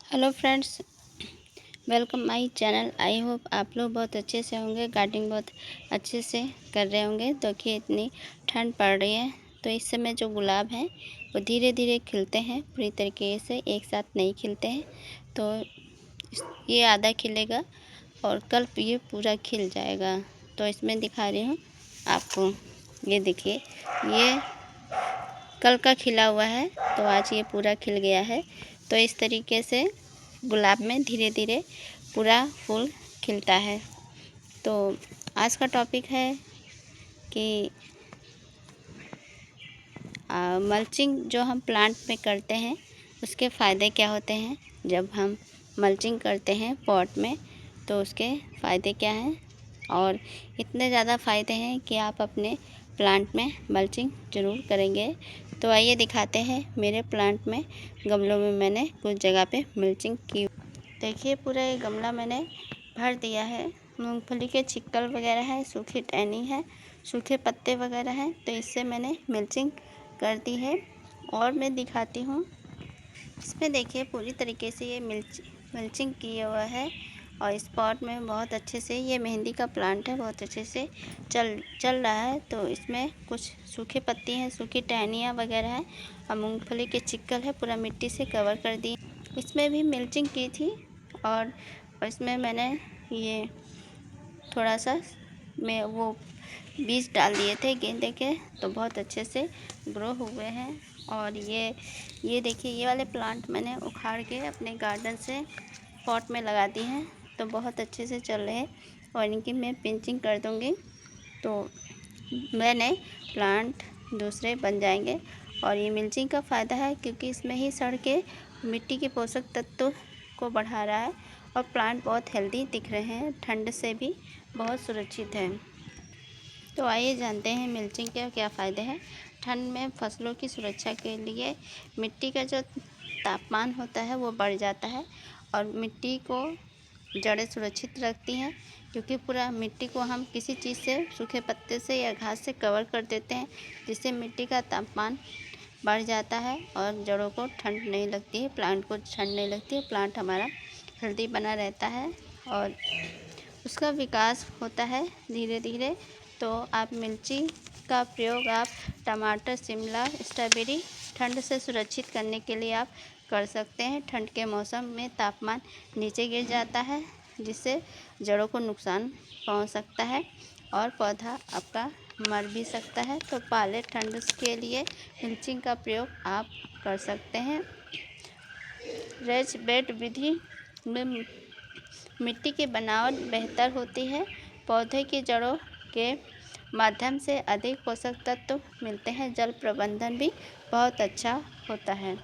Hello friends, welcome my channel. I hope आप लोग बहुत अच्छे से होंगे, गार्डनिंग बहुत अच्छे से कर रहे होंगे। देखिए इतनी ठंड पड़ रही है तो इस समय जो गुलाब हैं वो धीरे धीरे खिलते हैं, पूरी तरीके से एक साथ नहीं खिलते हैं। तो ये आधा खिलेगा और कल ये पूरा खिल जाएगा। तो इसमें दिखा रही हूँ आपको, ये देखिए, ये कल का खिला हुआ है तो आज ये पूरा खिल गया है। तो इस तरीके से गुलाब में धीरे धीरे पूरा फूल खिलता है। तो आज का टॉपिक है कि मल्चिंग जो हम प्लांट में करते हैं उसके फ़ायदे क्या होते हैं। जब हम मल्चिंग करते हैं पॉट में तो उसके फ़ायदे क्या हैं, और इतने ज़्यादा फ़ायदे हैं कि आप अपने प्लांट में मल्चिंग ज़रूर करेंगे। तो आइए दिखाते हैं। मेरे प्लांट में गमलों में मैंने कुछ जगह पे मल्चिंग की। देखिए पूरा ये गमला मैंने भर दिया है। मूंगफली के छिक्कल वगैरह है, सूखी टहनी है, सूखे पत्ते वगैरह हैं, तो इससे मैंने मल्चिंग कर दी है। और मैं दिखाती हूँ, इसमें देखिए पूरी तरीके से ये मल्चिंग किया हुआ है। और इस पॉट में बहुत अच्छे से, ये मेहंदी का प्लांट है, बहुत अच्छे से चल रहा है। तो इसमें कुछ सूखे पत्ती हैं, सूखी टहनियाँ वगैरह हैं, और मूंगफली के छिक्कल है, पूरा मिट्टी से कवर कर दी। इसमें भी मल्चिंग की थी और इसमें मैंने ये थोड़ा सा मैं वो बीज डाल दिए थे गेंदे के, तो बहुत अच्छे से ग्रो हुए हैं। और ये देखिए, ये वाले प्लांट मैंने उखाड़ के अपने गार्डन से पॉट में लगा दी हैं, तो बहुत अच्छे से चल रहे हैं। और इनकी मैं पिंचिंग कर दूँगी तो मैंने प्लांट दूसरे बन जाएंगे। और ये मल्चिंग का फ़ायदा है क्योंकि इसमें ही सड़ के मिट्टी के पोषक तत्व को बढ़ा रहा है, और प्लांट बहुत हेल्दी दिख रहे हैं, ठंड से भी बहुत सुरक्षित है। तो आइए जानते हैं मल्चिंग के क्या फ़ायदे हैं। ठंड में फसलों की सुरक्षा के लिए मिट्टी का जो तापमान होता है वो बढ़ जाता है, और मिट्टी को जड़ें सुरक्षित रखती हैं, क्योंकि पूरा मिट्टी को हम किसी चीज़ से, सूखे पत्ते से या घास से कवर कर देते हैं, जिससे मिट्टी का तापमान बढ़ जाता है और जड़ों को ठंड नहीं लगती है, प्लांट को ठंड नहीं लगती है, प्लांट हमारा हेल्दी बना रहता है और उसका विकास होता है धीरे धीरे। तो आप मिर्ची का प्रयोग आप टमाटर, शिमला, स्ट्रॉबेरी ठंड से सुरक्षित करने के लिए आप कर सकते हैं। ठंड के मौसम में तापमान नीचे गिर जाता है, जिससे जड़ों को नुकसान पहुंच सकता है और पौधा आपका मर भी सकता है। तो पहले ठंड के लिए मल्चिंग का प्रयोग आप कर सकते हैं। रेज बेड विधि में मिट्टी की बनावट बेहतर होती है, पौधे की जड़ों के माध्यम से अधिक पोषक तत्व मिलते हैं, जल प्रबंधन भी बहुत अच्छा होता है,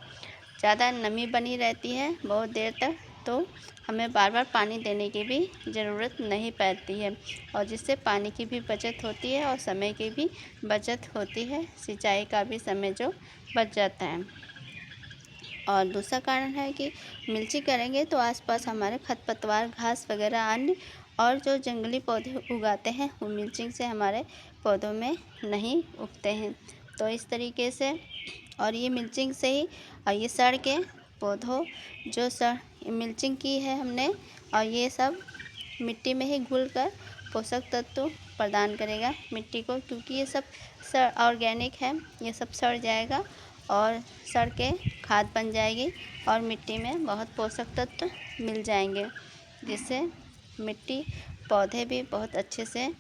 ज़्यादा नमी बनी रहती है बहुत देर तक, तो हमें बार बार पानी देने की भी ज़रूरत नहीं पड़ती है, और जिससे पानी की भी बचत होती है और समय की भी बचत होती है, सिंचाई का भी समय जो बच जाता है। और दूसरा कारण है कि मिर्ची करेंगे तो आसपास हमारे खरपतवार, घास वगैरह अन्य और जो जंगली पौधे उगाते हैं वो मिल्चिंग से हमारे पौधों में नहीं उगते हैं। तो इस तरीके से, और ये मिल्चिंग से ही, और ये सड़ के पौधों जो मिल्चिंग की है हमने, और ये सब मिट्टी में ही घुल कर पोषक तत्व प्रदान करेगा मिट्टी को, क्योंकि ये सब ऑर्गेनिक है, ये सब सड़ जाएगा और सड़ के खाद बन जाएगी और मिट्टी में बहुत पोषक तत्व मिल जाएंगे, जिससे मिट्टी, पौधे भी बहुत अच्छे से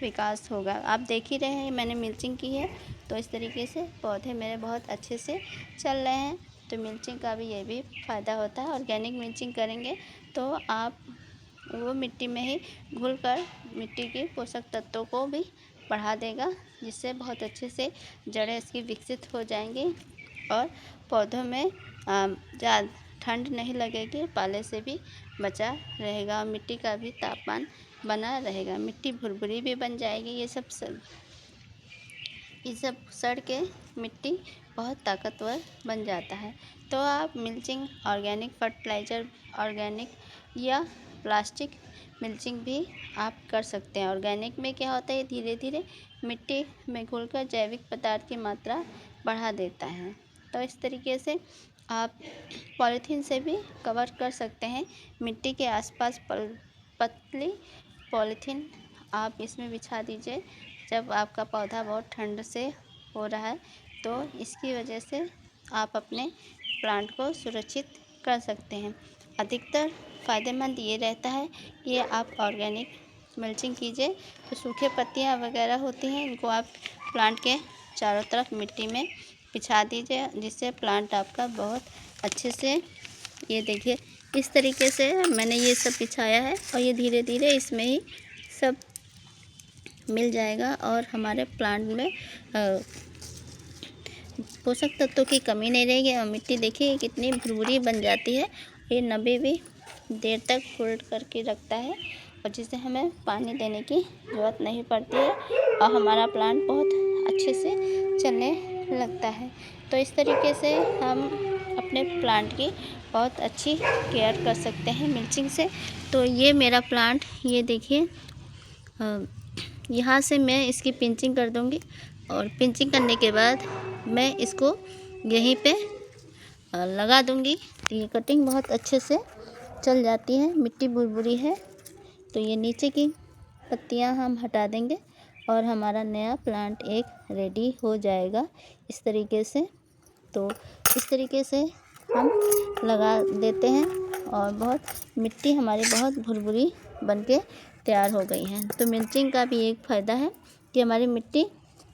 विकास होगा। आप देख ही रहे हैं मैंने मल्चिंग की है, तो इस तरीके से पौधे मेरे बहुत अच्छे से चल रहे हैं। तो मल्चिंग का भी ये भी फ़ायदा होता है। ऑर्गेनिक मल्चिंग करेंगे तो आप वो मिट्टी में ही घुलकर मिट्टी के पोषक तत्वों को भी बढ़ा देगा, जिससे बहुत अच्छे से जड़ें इसकी विकसित हो जाएंगी और पौधों में ज़्यादा ठंड नहीं लगेगी, पाले से भी बचा रहेगा और मिट्टी का भी तापमान बना रहेगा, मिट्टी भुरभुरी भी बन जाएगी। ये सब सड़ के मिट्टी बहुत ताकतवर बन जाता है। तो आप मल्चिंग, ऑर्गेनिक फर्टिलाइज़र, ऑर्गेनिक या प्लास्टिक मल्चिंग भी आप कर सकते हैं। ऑर्गेनिक में क्या होता है, धीरे धीरे मिट्टी में घुलकर जैविक पदार्थ की मात्रा बढ़ा देता है। तो इस तरीके से आप पॉलीथीन से भी कवर कर सकते हैं। मिट्टी के आसपास पतली पॉलीथीन आप इसमें बिछा दीजिए। जब आपका पौधा बहुत ठंड से हो रहा है तो इसकी वजह से आप अपने प्लांट को सुरक्षित कर सकते हैं। अधिकतर फ़ायदेमंद ये रहता है कि आप ऑर्गेनिक मल्चिंग कीजिए। तो सूखे पत्तियाँ वगैरह होती हैं, इनको आप प्लांट के चारों तरफ मिट्टी में बिछा दीजिए, जिससे प्लांट आपका बहुत अच्छे से, ये देखिए इस तरीके से मैंने ये सब बिछाया है और ये धीरे धीरे इसमें ही सब मिल जाएगा और हमारे प्लांट में पोषक तत्वों की कमी नहीं रहेगी। और मिट्टी देखिए कितनी भुरभुरी बन जाती है। ये नमी भी देर तक होल्ड करके रखता है और जिससे हमें पानी देने की ज़रूरत नहीं पड़ती है और हमारा प्लांट बहुत अच्छे से चलने लगता है। तो इस तरीके से हम अपने प्लांट की बहुत अच्छी केयर कर सकते हैं मल्चिंग से। तो ये मेरा प्लांट, ये देखिए यहाँ से मैं इसकी पिंचिंग कर दूँगी और पिंचिंग करने के बाद मैं इसको यहीं पे लगा दूँगी। तो ये कटिंग बहुत अच्छे से चल जाती है। मिट्टी भुरभुरी है तो ये नीचे की पत्तियां हम हटा देंगे और हमारा नया प्लांट एक रेडी हो जाएगा इस तरीके से। तो इस तरीके से हम लगा देते हैं और बहुत मिट्टी हमारी बहुत भुरभुरी बनके तैयार हो गई है। तो मल्चिंग का भी एक फ़ायदा है कि हमारी मिट्टी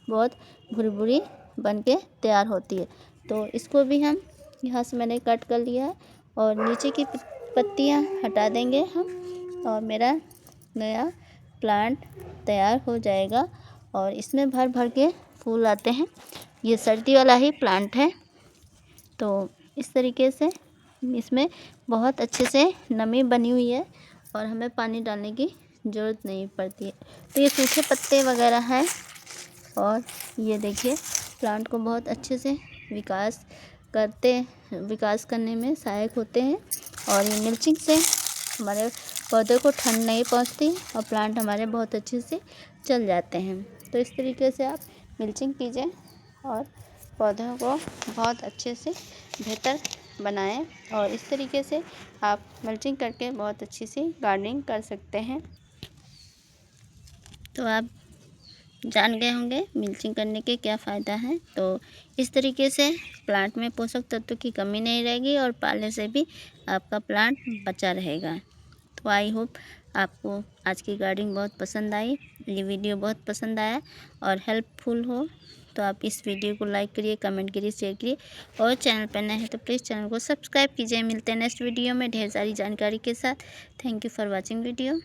बहुत भुरभुरी बनके तैयार होती है। तो इसको भी हम यहाँ से मैंने कट कर लिया है और नीचे की पत्तियाँ हटा देंगे हम और मेरा नया प्लांट तैयार हो जाएगा। और इसमें भर भर के फूल आते हैं। ये सर्दी वाला ही प्लांट है। तो इस तरीके से इसमें बहुत अच्छे से नमी बनी हुई है और हमें पानी डालने की ज़रूरत नहीं पड़ती है। तो ये सूखे पत्ते वगैरह हैं और ये देखिए प्लांट को बहुत अच्छे से विकास करने में सहायक होते हैं। और ये मल्चिंग से हमारे पौधे को ठंड नहीं पहुंचती और प्लांट हमारे बहुत अच्छे से चल जाते हैं। तो इस तरीके से आप मल्चिंग कीजिए और पौधों को बहुत अच्छे से बेहतर बनाएं और इस तरीके से आप मल्चिंग करके बहुत अच्छी सी गार्डनिंग कर सकते हैं। तो आप जान गए होंगे मल्चिंग करने के क्या फ़ायदा है। तो इस तरीके से प्लांट में पोषक तत्वों की कमी नहीं रहेगी और पालने से भी आपका प्लांट बचा रहेगा। तो आई होप आपको आज की गार्डनिंग बहुत पसंद आई, ये वीडियो बहुत पसंद आया और हेल्पफुल हो। तो आप इस वीडियो को लाइक करिए, कमेंट करिए, शेयर करिए और चैनल पर नए हैं तो प्लीज़ चैनल को सब्सक्राइब कीजिए। मिलते हैं नेक्स्ट वीडियो में ढेर सारी जानकारी के साथ। Thank you for watching video.